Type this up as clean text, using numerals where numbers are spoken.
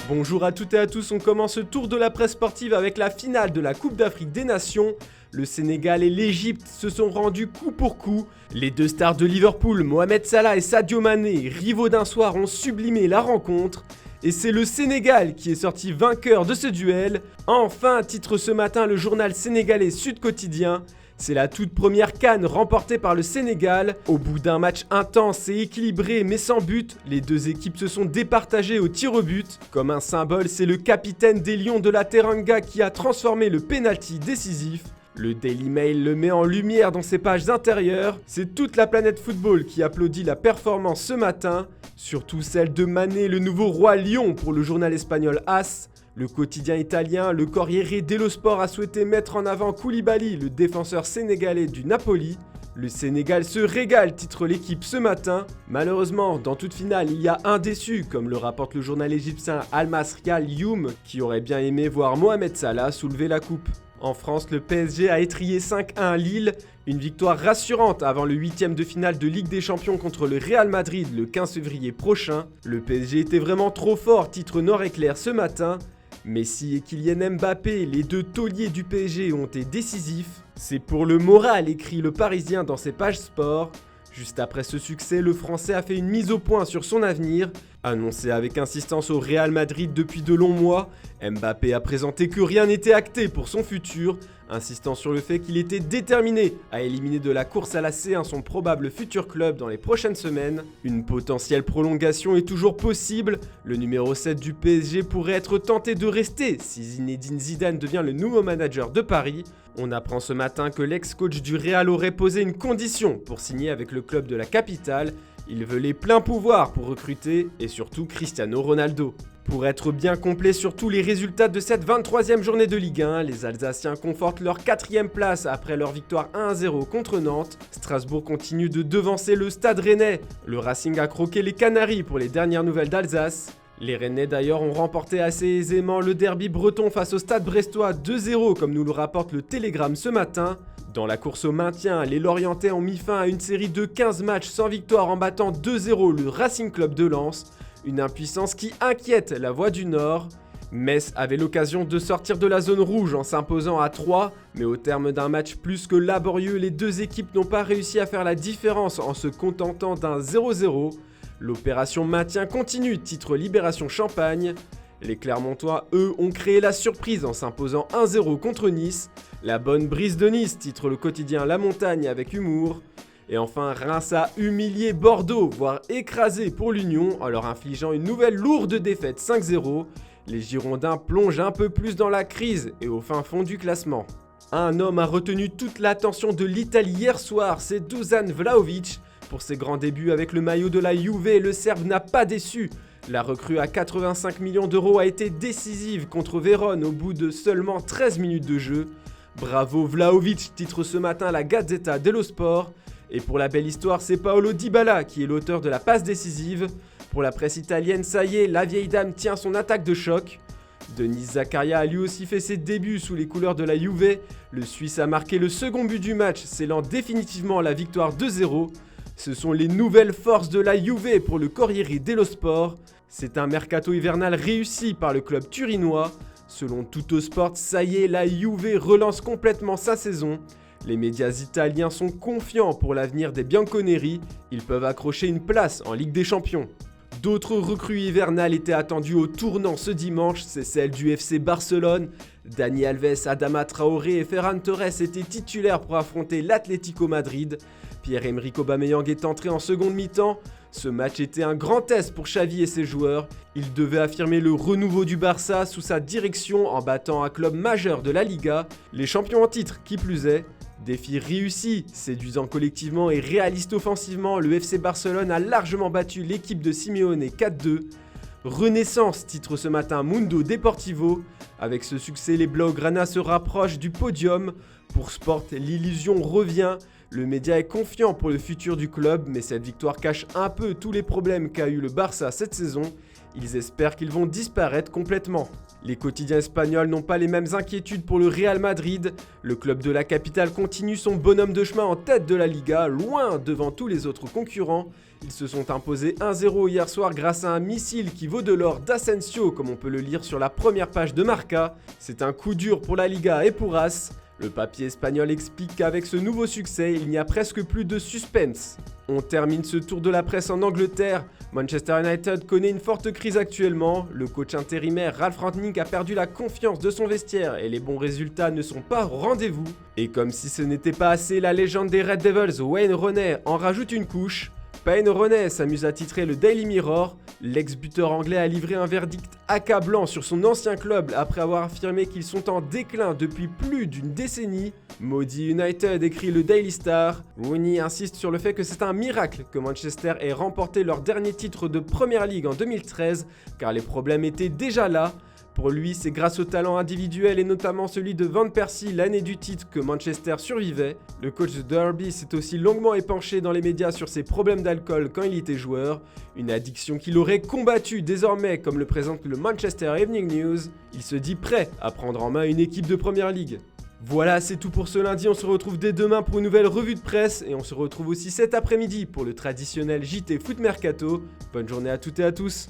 Bonjour à toutes et à tous, on commence ce tour de la presse sportive avec la finale de la Coupe d'Afrique des Nations. Le Sénégal et l'Égypte se sont rendus coup pour coup. Les deux stars de Liverpool, Mohamed Salah et Sadio Mané, rivaux d'un soir, ont sublimé la rencontre. Et c'est le Sénégal qui est sorti vainqueur de ce duel. Enfin, titre ce matin le journal sénégalais Sud Quotidien. C'est la toute première CAN remportée par le Sénégal. Au bout d'un match intense et équilibré mais sans but, les deux équipes se sont départagées au tir au but. Comme un symbole, c'est le capitaine des Lions de la Teranga qui a transformé le penalty décisif. Le Daily Mail le met en lumière dans ses pages intérieures. C'est toute la planète football qui applaudit la performance ce matin. Surtout celle de Mané, le nouveau roi lion pour le journal espagnol AS. Le quotidien italien, le Corriere dello Sport, a souhaité mettre en avant Koulibaly, le défenseur sénégalais du Napoli. Le Sénégal se régale, titre l'équipe ce matin. Malheureusement, dans toute finale, il y a un déçu, comme le rapporte le journal égyptien Al Masry Al Youm, qui aurait bien aimé voir Mohamed Salah soulever la coupe. En France, le PSG a étrillé 5-1 Lille, une victoire rassurante avant le 8e de finale de Ligue des Champions contre le Real Madrid le 15 février prochain. Le PSG était vraiment trop fort, titre Nord Éclair ce matin. Messi et Kylian Mbappé, les deux tauliers du PSG, ont été décisifs. C'est pour le moral, écrit le Parisien dans ses pages sport. Juste après ce succès, le Français a fait une mise au point sur son avenir. Annoncé avec insistance au Real Madrid depuis de longs mois, Mbappé a présenté que rien n'était acté pour son futur, insistant sur le fait qu'il était déterminé à éliminer de la course à la C1 son probable futur club dans les prochaines semaines. Une potentielle prolongation est toujours possible, le numéro 7 du PSG pourrait être tenté de rester si Zinedine Zidane devient le nouveau manager de Paris. On apprend ce matin que l'ex-coach du Real aurait posé une condition pour signer avec le club de la capitale. Il veut les pleins pouvoirs pour recruter et surtout Cristiano Ronaldo. Pour être bien complet sur tous les résultats de cette 23e journée de Ligue 1, les Alsaciens confortent leur 4e place après leur victoire 1-0 contre Nantes. Strasbourg continue de devancer le Stade Rennais. Le Racing a croqué les Canaries pour les dernières nouvelles d'Alsace. Les Rennais d'ailleurs ont remporté assez aisément le derby breton face au Stade brestois 2-0 comme nous le rapporte le Télégramme ce matin. Dans la course au maintien, les Lorientais ont mis fin à une série de 15 matchs sans victoire en battant 2-0 le Racing Club de Lens. Une impuissance qui inquiète la Voix du Nord. Metz avait l'occasion de sortir de la zone rouge en s'imposant à 3, mais au terme d'un match plus que laborieux, les deux équipes n'ont pas réussi à faire la différence en se contentant d'un 0-0. L'opération maintien continue, titre Libération Champagne. Les Clermontois, eux, ont créé la surprise en s'imposant 1-0 contre Nice. La bonne brise de Nice, titre le quotidien La Montagne avec humour. Et enfin, Reims a humilié Bordeaux, voire écrasé pour l'Union, en leur infligeant une nouvelle lourde défaite 5-0. Les Girondins plongent un peu plus dans la crise et au fin fond du classement. Un homme a retenu toute l'attention de l'Italie hier soir, c'est Dusan Vlahovic. Pour ses grands débuts avec le maillot de la Juve, le Serbe n'a pas déçu. La recrue à 85 millions d'euros a été décisive contre Vérone au bout de seulement 13 minutes de jeu. Bravo Vlahovic, titre ce matin la Gazzetta dello Sport. Et pour la belle histoire, c'est Paolo Dybala qui est l'auteur de la passe décisive. Pour la presse italienne, ça y est, la vieille dame tient son attaque de choc. Denis Zakaria a lui aussi fait ses débuts sous les couleurs de la Juve. Le Suisse a marqué le second but du match, scellant définitivement la victoire 2-0. Ce sont les nouvelles forces de la Juve pour le Corriere dello Sport. C'est un mercato hivernal réussi par le club turinois. Selon Tuttosport, ça y est, la Juve relance complètement sa saison. Les médias italiens sont confiants pour l'avenir des Bianconeri. Ils peuvent accrocher une place en Ligue des Champions. D'autres recrues hivernales étaient attendues au tournant ce dimanche, c'est celle du FC Barcelone. Dani Alves, Adama Traoré et Ferran Torres étaient titulaires pour affronter l'Atlético Madrid. Pierre-Emerick Aubameyang est entré en seconde mi-temps. Ce match était un grand test pour Xavi et ses joueurs. Il devait affirmer le renouveau du Barça sous sa direction en battant un club majeur de la Liga, les champions en titre qui plus est. Défi réussi, séduisant collectivement et réaliste offensivement, le FC Barcelone a largement battu l'équipe de Simeone 4-2. Renaissance, titre ce matin Mundo Deportivo. Avec ce succès, les Blaugrana se rapprochent du podium. Pour Sport, l'illusion revient. Le média est confiant pour le futur du club, mais cette victoire cache un peu tous les problèmes qu'a eu le Barça cette saison. Ils espèrent qu'ils vont disparaître complètement. Les quotidiens espagnols n'ont pas les mêmes inquiétudes pour le Real Madrid. Le club de la capitale continue son bonhomme de chemin en tête de la Liga, loin devant tous les autres concurrents. Ils se sont imposés 1-0 hier soir grâce à un missile qui vaut de l'or d'Asensio, comme on peut le lire sur la première page de Marca. C'est un coup dur pour la Liga et pour As. Le papier espagnol explique qu'avec ce nouveau succès, il n'y a presque plus de suspense. On termine ce tour de la presse en Angleterre. Manchester United connaît une forte crise actuellement. Le coach intérimaire Ralph Rangnick a perdu la confiance de son vestiaire et les bons résultats ne sont pas au rendez-vous. Et comme si ce n'était pas assez, la légende des Red Devils, Wayne Rooney, en rajoute une couche. Wayne Rooney s'amuse à titrer le Daily Mirror. L'ex-buteur anglais a livré un verdict accablant sur son ancien club après avoir affirmé qu'ils sont en déclin depuis plus d'une décennie. Maudit United, écrit le Daily Star. Rooney insiste sur le fait que c'est un miracle que Manchester ait remporté leur dernier titre de Premier League en 2013, car les problèmes étaient déjà là. Pour lui, c'est grâce au talent individuel et notamment celui de Van Persie l'année du titre que Manchester survivait. Le coach de Derby s'est aussi longuement épanché dans les médias sur ses problèmes d'alcool quand il était joueur, une addiction qu'il aurait combattue désormais, comme le présente le Manchester Evening News. Il se dit prêt à prendre en main une équipe de Premier League. Voilà, c'est tout pour ce lundi, on se retrouve dès demain pour une nouvelle revue de presse et on se retrouve aussi cet après-midi pour le traditionnel JT Foot Mercato. Bonne journée à toutes et à tous.